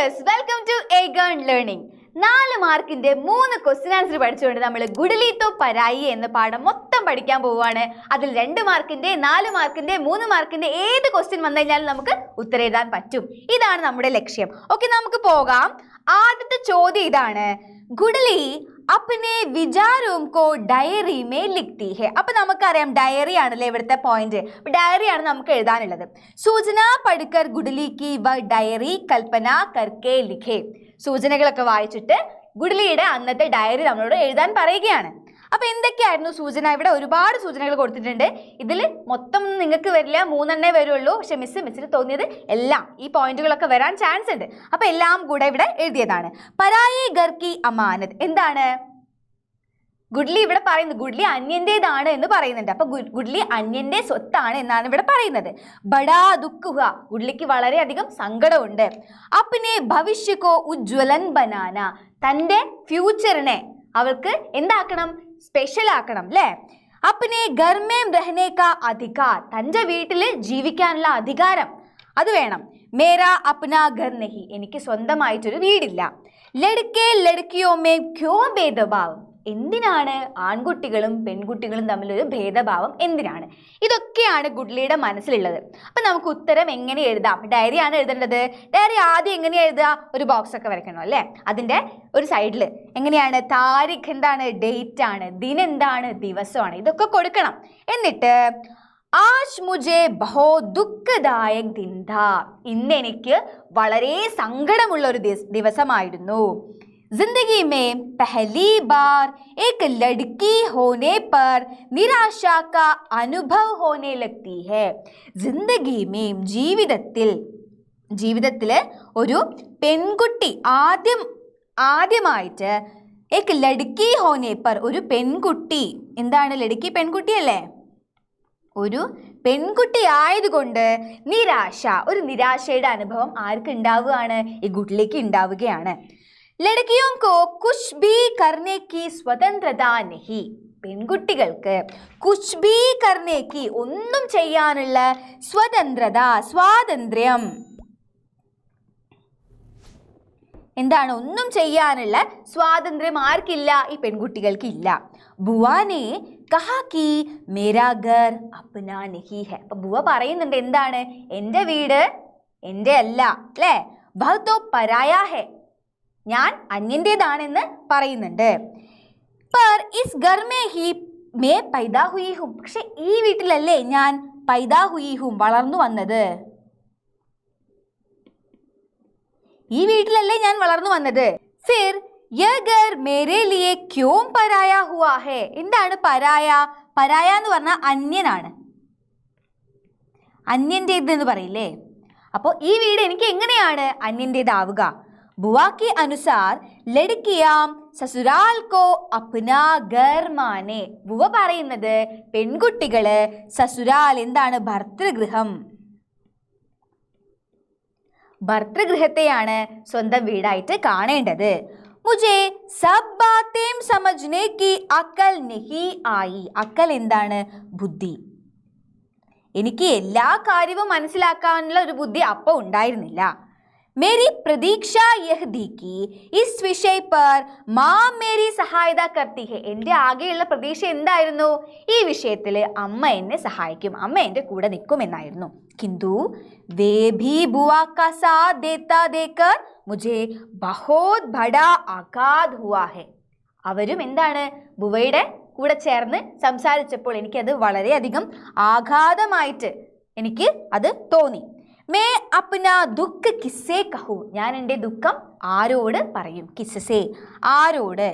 Dears, welcome to Egon learning. 4 മാർക്കിന്റെ 3 question answer പഠിച്ചുകൊണ്ട് നമ്മൾ ഗുഡ്ലി തോ പരായി എന്ന പാഠം മൊത്തം പഠിക്കാൻ പോവുകയാണ്. അതിൽ 2 മാർക്കിന്റെ 4 മാർക്കിന്റെ 3 മാർക്കിന്റെ ഏത് ക്വസ്റ്റ്യൻ വന്നു കഴിഞ്ഞാലും നമുക്ക് ഉത്തരം എഴുതാൻ പറ്റും. ഇതാണ് നമ്മുടെ ലക്ഷ്യം. ഓക്കെ, നമുക്ക് പോകാം. ആദ്യത്തെ ചോദ്യം ഇതാണ്, ഗുഡ്ലി अपने विचारों को डायरी में लिखती है. അപ്പോൾ നമുക്കറിയാം ഡയറി ആണല്ലേ ഇവിടുത്തെ പോയിന്റ്. ഡയറി ആണ് നമുക്ക് എഴുതാനുള്ളത്. സൂചന പഠിക്കർ ഗുഡ്ലിക്ക് വ ഡയറി കൽപ്പന കർക്കെ ലിഖേ. സൂചനകളൊക്കെ വായിച്ചിട്ട് ഗുഡ്ലിയുടെ അന്നത്തെ ഡയറി നമ്മളോട് എഴുതാൻ പറയുകയാണ്. അപ്പോൾ എന്തൊക്കെയായിരുന്നു സൂചന? ഇവിടെ ഒരുപാട് സൂചനകൾ കൊടുത്തിട്ടുണ്ട്. ഇതിൽ മൊത്തം നിങ്ങൾക്ക് വരില്ല, 3 എണ്ണേ വരുള്ളൂ. പക്ഷെ മിസ്സിന് തോന്നിയത് എല്ലാം ഈ പോയിന്റുകളൊക്കെ വരാൻ ചാൻസ് ഉണ്ട്. അപ്പോൾ എല്ലാം കൂടെ ഇവിടെ എഴുതിയതാണ്. പരായി ഘർ കി അമാനത്. എന്താണ് ഗുഡ്ലി ഇവിടെ പറയുന്നത്? ഗുഡ്ലി അന്യന്റേതാണ് എന്ന് പറയുന്നുണ്ട്. അപ്പൊ ഗുഡ്ലി അന്യന്റെ സ്വത്താണ് എന്നാണ് ഇവിടെ പറയുന്നത്. ബഡാ ദുഃഖ, ഗുഡ്ലിക്ക് വളരെയധികം സങ്കടമുണ്ട്. അപ്നെ ഭവിഷ്യക്കോ ഉജ്വലൻ ബനാന, തന്റെ ഫ്യൂച്ചറിനെ അവൾക്ക് എന്താക്കണം? സ്പെഷ്യൽ ആക്കണം അല്ലേ? അപ്നെ ഘർ മേം രഹനെ കാ അധികാർ, തന്റെ വീട്ടിൽ ജീവിക്കാനുള്ള അധികാരം അത് വേണം. മേരാ അപ്നാ ഘർ നഹി, എനിക്ക് സ്വന്തമായിട്ടൊരു വീടില്ല. ലഡ്കെ ലഡ്കിയോ മേ ക്യോ ഭേദഭാവം, എന്തിനാണ് ആൺകുട്ടികളും പെൺകുട്ടികളും തമ്മിലൊരു ഭേദഭാവം എന്തിനാണ്? ഇതൊക്കെയാണ് ഗുഡ്ലിയുടെ മനസ്സിലുള്ളത്. അപ്പം നമുക്ക് ഉത്തരം എങ്ങനെ എഴുതാം? ഡയറി ആണ് എഴുതേണ്ടത്. ഡയറി ആദ്യം എങ്ങനെയാണ് എഴുതുക? ഒരു ബോക്സ് ഒക്കെ വരയ്ക്കണം അല്ലേ? അതിൻ്റെ ഒരു സൈഡിൽ എങ്ങനെയാണ്? താരിഖ് എന്താണ്? ഡേറ്റ് ആണ്. ദിനം എന്താണ്? ദിവസമാണ്. ഇതൊക്കെ കൊടുക്കണം. എന്നിട്ട് ആജ് മുझे बहुत दुखदायक दिन था, ഇന്ന് എനിക്ക് വളരെ സങ്കടമുള്ള ഒരു ദിവസമായിരുന്നു. जिंदगी में पहली बार एक लड़की होने पर निराशा का अनुभव होने लगती है. जिंदगी में ജീവിതത്തിൽ ഒരു പെൺകുട്ടി ആദ്യമായിട്ട് एक लड़की होने पर, ഒരു പെൺകുട്ടി, എന്താണ് ലड़की? പെൺകുട്ടിയല്ലേ? ഒരു പെൺകുട്ടി ആയതുകൊണ്ട് നിരാശ, ഒരു നിരാശയുടെ അനുഭവം ആർക്ക് ഉണ്ടാവുകയാണ്? ഈ ഗുഡ്ലിക്ക് ഉണ്ടാവുകയാണ്. ലഡ്കിയോं को कुछ भी करने की स्वतंत्रता नहीं, പെൺകുട്ടികൾക്ക് കുച്ച് ബി കർണേക്ക്, ഒന്നും ചെയ്യാനുള്ള സ്വതന്ത്രത, സ്വാതന്ത്ര്യം എന്താണ്? ഒന്നും ചെയ്യാനുള്ള സ്വാതന്ത്ര്യം ആർക്കില്ല? ഈ പെൺകുട്ടികൾക്ക് ഇല്ല. ബുവാനെ കഹാ കി മേരാ ഘർ അപ്നാ നഹി ഹൈ, അപ്പൊ ബുവ പറയുന്നുണ്ട് എന്താണ്? എൻ്റെ വീട് എൻ്റെ അല്ല അല്ലേ? വഹ് തോ പരായാ ഹൈ, ഞാൻ അന്യൻ്റേതാണെന്ന് പറയുന്നുണ്ട്. പർ ഇസ് ഘർ മേ ഹി മേ പൈദാ ഹുയി ഹും, പക്ഷെ ഈ വീട്ടിലല്ലേ ഞാൻ പൈദാ ഹുയി ഹും, വളർന്നു വന്നത്. ഈ വീട്ടിലല്ലേ ഞാൻ വളർന്നു വന്നത്. ഫിർ യഹ് ഘർ മേരെ ലിയേ ക്യോं പരായ ഹുവാ ഹേ, എന്താണ് പരായ? പരായ എന്ന് പറഞ്ഞാൽ അന്യനാണ്. അന്യൻ്റേത് എന്ന് പറയില്ലേ? അപ്പോൾ ഈ വീട് എനിക്ക് എങ്ങനെയാണ് അന്യൻ്റേതാവുക? बुआ के अनुसार लड़कियां ससुराल को अपना घर माने. बुവ പറയുന്നത് പെൺകുട്ടികള് സസുരാൽ എന്താണ്? ഭർതൃഗൃഹം, ഭർതൃഗൃഹത്തെയാണ് സ്വന്തം വീടായിട്ട് കാണേണ്ടത്. മുझे सब बातें समझने की अकल नहीं आई, അക്കൽ എന്താണ്? ബുദ്ധി. എനിക്ക് എല്ലാ കാര്യവും മനസ്സിലാക്കാനുള്ള ഒരു ബുദ്ധി അപ്പോൾ ഉണ്ടായിരുന്നില്ല. मेरी प्रतीक्षा यह थी कि इस विषय पर माँ मेरी सहायता करती है, എൻ്റെ ആകെയുള്ള പ്രതീക്ഷ എന്തായിരുന്നു? ഈ വിഷയത്തിൽ അമ്മ എന്നെ സഹായിക്കും, അമ്മ എൻ്റെ കൂടെ നിൽക്കും എന്നായിരുന്നു. किंतु वे भी बुआ का साथ देता देकर मुझे बहुत बड़ा आघात हुआ है. അവരും എന്താണ്? ബുവയുടെ കൂടെ ചേർന്ന് സംസാരിച്ചപ്പോൾ എനിക്കത് വളരെയധികം ആഘാതമായിട്ട് എനിക്ക് അത് തോന്നി. മേ അപ്നാ ദുഃഖ കിസ്സേ കഹൂ, ഞാൻ എൻ്റെ ദുഃഖം ആരോട് പറയും? കിസ്സേ, ആരോട്?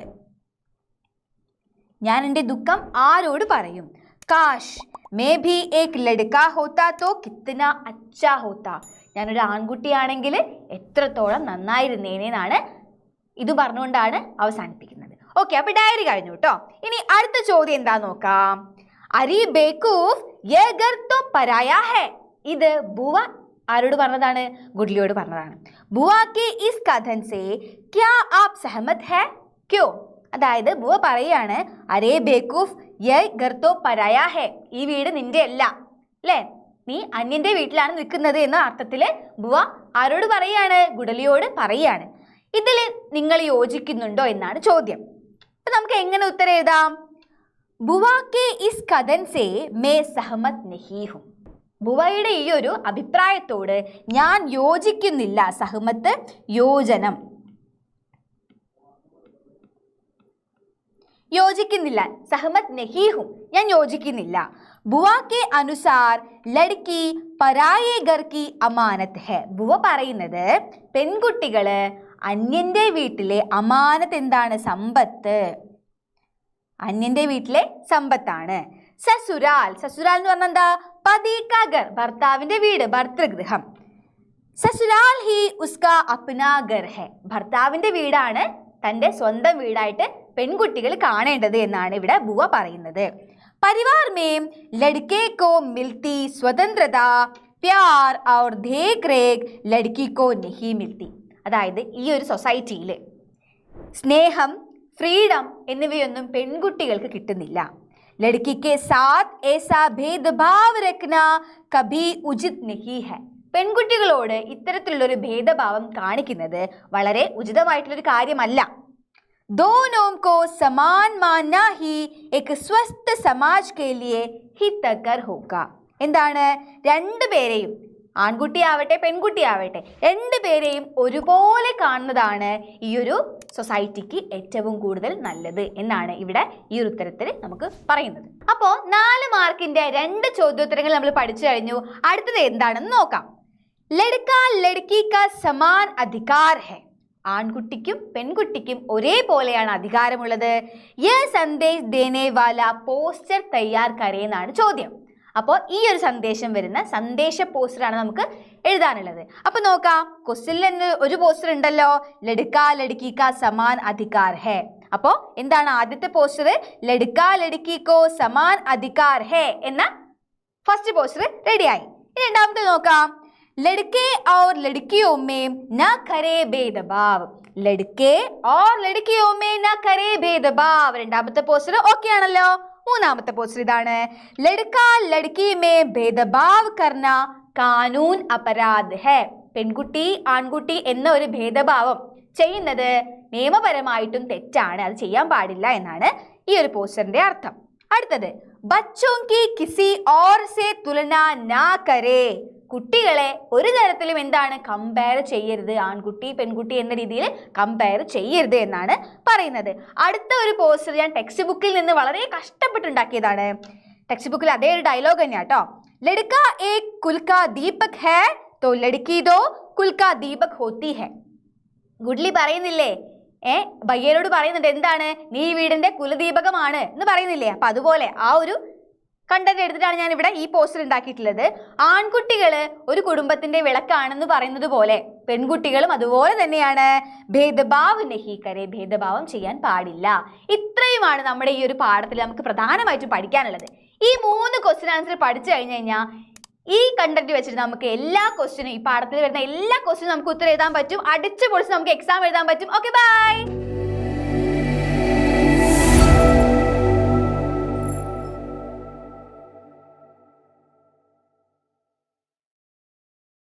ഞാൻ എൻ്റെ ദുഃഖം ആരോട് പറയും? കാഷ് മേ ഭി ഏക് ലഡ്കാ ഹോത്താ തോ കിത്നാ അച്ഛാ ഹോത്താ, ഞാനൊരു ആൺകുട്ടിയാണെങ്കിൽ എത്രത്തോളം നന്നായിരുന്നേനെന്നാണ് ഇത് പറഞ്ഞുകൊണ്ടാണ് അവസാനിപ്പിക്കുന്നത്. ഓക്കെ, അപ്പൊ ഡയറി കഴിഞ്ഞു കേട്ടോ. ഇനി അടുത്ത ചോദ്യം എന്താ നോക്കാം. അരി ബേക്കൂഫ് യേ ഘർ തോ പരായാ ഹൈ, ഇത് ബുവ ആരോട് പറഞ്ഞതാണ്? ഗുഡ്ലിയോട് പറഞ്ഞതാണ്. ബുവാ കി ഇസ് കഥൻ സേ ക്യാ ആപ് സഹമത് ഹൈ ക്യോ, അതായത് ബുവ പറയാണ്, അരേ ബേക്കൂഫ് യേ ഘർ തോ പരായാ ഹൈ, ഈ വീട് നിന്റെ അല്ല അല്ലേ? നീ അന്യന്റെ വീട്ടിലാണ് നിൽക്കുന്നത് എന്ന അർത്ഥത്തില് ബുവ ആരോട് പറയാണ്? ഗുഡലിയോട് പറയാണ്. ഇതിൽ നിങ്ങൾ യോജിക്കുന്നുണ്ടോ എന്നാണ് ചോദ്യം. അപ്പൊ നമുക്ക് എങ്ങനെ ഉത്തരം എഴുതാം? ബുവാക്കെ ഇസ് കഥൻ സേ മേ സഹമത് നഹീ ഹും. ബുവയുടെ ഈ ഒരു അഭിപ്രായത്തോട് ഞാൻ യോജിക്കുന്നില്ല. സഹമത്ത് യോജനം, യോജിക്കുന്നില്ല. സഹമത് നഹീ ഹും, ഞാൻ യോജിക്കുന്നില്ല. ബുവാക്കെ അനുസാർ ലഡ്കി പരായേ ഘർ കി അമാനത്ത് ഹെ. ബുവ പറയുന്നത് പെൺകുട്ടികള് അന്യന്റെ വീട്ടിലെ അമാനത്ത് എന്താണ്? സമ്പത്ത്. അന്യന്റെ വീട്ടിലെ സമ്പത്താണ്. സസുരാൽ, സസുരാൽ എന്ന് പറഞ്ഞാൽ എന്താ? പതി കാ ഘർ, ഭർത്താവിന്റെ വീട്, ഭർതൃഗൃഹം. സസുരാൽ ഹി ഉസ്കാ അപ്നാ ഘർ ഹെ. ഭർത്താവിന്റെ വീടാണ് തന്റെ സ്വന്തം വീടായിട്ട് പെൺകുട്ടികൾ കാണേണ്ടത് എന്നാണ് ഇവിടെ ബുവ പറയുന്നത്. പരിവാർ മേം ലഡ്കേ കോ മിൽത്തി സ്വതന്ത്രത പ്യാർ ഔർ ദേഖ് രേഖ് ലഡ്കി കോ നഹി മിൽത്തി. അതായത് ഈ ഒരു സൊസൈറ്റിയിൽ സ്നേഹം, ഫ്രീഡം എന്നിവയൊന്നും പെൺകുട്ടികൾക്ക് കിട്ടുന്നില്ല. ലഡ്കിക്ക് സാത്ത് ഏസാ ഭേദഭാവ് രഖ്ന കഭി ഉചിത് നഹി ഹെ. പെൺകുട്ടികളോട് ഇത്തരത്തിലുള്ളൊരു ഭേദഭാവം കാണിക്കുന്നത് വളരെ ഉചിതമായിട്ടുള്ളൊരു കാര്യമല്ല. दोनों को समान मानना ही एक स्वस्थ समाज के लिए हितकर होगा. എന്താണ്? രണ്ടുപേരെയും, ആൺകുട്ടിയാവട്ടെ പെൺകുട്ടിയാവട്ടെ, രണ്ടുപേരെയും ഒരുപോലെ കാണുന്നതാണ് ഈ ഒരു സൊസൈറ്റിക്ക് ഏറ്റവും കൂടുതൽ നല്ലത് എന്നാണ് ഇവിടെ ഈ ഒരു ഉത്തരത്തിൽ നമുക്ക് പറയുന്നത്. അപ്പോൾ 4 മാർക്കിന്റെ 2 ചോദ്യോത്തരങ്ങൾ നമ്മൾ പഠിച്ചു കഴിഞ്ഞു. അടുത്തത് എന്താണെന്ന് നോക്കാം. ലഡ്ക ലഡ്കി കാ സമാൻ അധികാർ ഹെ. ആൺകുട്ടിക്കും പെൺകുട്ടിക്കും ഒരേപോലെയാണ് അധികാരമുള്ളത്. യേ സന്ദേശ് ദേനെ വാല പോസ്റ്റർ തയ്യാർ കരേ എന്നാണ് ചോദ്യം. അപ്പോൾ ഈ ഒരു സന്ദേശം വരുന്ന സന്ദേശ പോസ്റ്ററാണ് നമുക്ക് എഴുതാനുള്ളത്. അപ്പൊ നോക്കാം, ക്വസ്റ്റ്യനിൽ ഒരു പോസ്റ്റർ ഉണ്ടല്ലോ, ലഡ്ക ലഡ്കി കാ സമാൻ അധികാർ ഹെ. അപ്പോൾ എന്താണ് ആദ്യത്തെ പോസ്റ്റർ? ലഡ്ക ലഡ്കി കോ സമാൻ അധികാർ ഹെ എന്ന ഫസ്റ്റ് പോസ്റ്റർ റെഡിയായി. രണ്ടാമത്തെ നോക്കാം, लड़के और लड़कियों में न करे भेदभाव. लड़के और लड़कियों में न करे भेदभाव. രണ്ടാമത്തെ പോസ്റ്റർ ഓക്കെ ആണല്ലോ. മൂന്നാമത്തെ പോസ്റ്റർ ഇതാണ്, ലഡ്ക ലഡ്കി മേ ഭേദഭാവ് കർന കാനൂൻ അപരാധ് ഹെ. പെൺകുട്ടി ആൺകുട്ടി എന്ന ഒരു ഭേദഭാവം ചെയ്യുന്നത് നിയമപരമായിട്ടും തെറ്റാണ്, അത് ചെയ്യാൻ പാടില്ല എന്നാണ് ഈ ഒരു പോസ്റ്ററിന്റെ അർത്ഥം. അടുത്തത്, ബച്ചോं की किसी और से तुलना ना करे. കുട്ടികളെ ഒരു തരത്തിലും എന്താണ് കമ്പയർ ചെയ്യരുത്, ആൺകുട്ടി പെൺകുട്ടി എന്ന രീതിയിൽ കമ്പയർ ചെയ്യരുത് എന്നാണ് പറയുന്നത്. അടുത്ത ഒരു പോസ്റ്റർ ഞാൻ ടെക്സ്റ്റ് ബുക്കിൽ നിന്ന് വളരെ കഷ്ടപ്പെട്ടുണ്ടാക്കിയതാണ്. ടെക്സ്റ്റ് ബുക്കിൽ അതേ ഒരു ഡയലോഗ് തന്നെയാണ് കേട്ടോ. ലഡ്ക ഏക് കുൽ കാ ദീപക് ഹേ തോ ലഡ്കി ദോ കുൽ കാ ദീപക് ഹോത്തി ഹേ. ഗുഡ്ലി പറയുന്നില്ലേ, ഭയ്യനോട് പറയുന്നുണ്ട് എന്താണ്, നീ വീടിന്റെ കുലദീപകമാണ് എന്ന് പറയുന്നില്ലേ. അപ്പൊ അതുപോലെ ആ ഒരു കണ്ടന്റ് എടുത്തിട്ടാണ് ഞാൻ ഇവിടെ ഈ പോസ്റ്റർ ഉണ്ടാക്കിയിട്ടുള്ളത്. ആൺകുട്ടികള് ഒരു കുടുംബത്തിന്റെ വിളക്കാണെന്ന് പറയുന്നത് പോലെ പെൺകുട്ടികളും അതുപോലെ തന്നെയാണ്. ഭേദഭാവ് നഹി കരെ, ഭേദഭാവം ചെയ്യാൻ പാടില്ല. ഇത്രയുമാണ് നമ്മുടെ ഈ ഒരു പാഠത്തിൽ നമുക്ക് പ്രധാനമായിട്ടും പഠിക്കാനുള്ളത്. ഈ 3 ക്വസ്റ്റ്യൻ ആൻസർ പഠിച്ചു കഴിഞ്ഞു കഴിഞ്ഞാൽ ഈ കണ്ടന്റ് വെച്ചിട്ട് നമുക്ക് എല്ലാ ക്വസ്റ്റ്യനും, ഈ പാഠത്തിൽ വരുന്ന എല്ലാ ക്വസ്റ്റ്യനും നമുക്ക് ഉത്തരം എഴുതാൻ പറ്റും. അടിച്ചു പൊളിച്ച് നമുക്ക് എക്സാം എഴുതാൻ പറ്റും. Okay, by.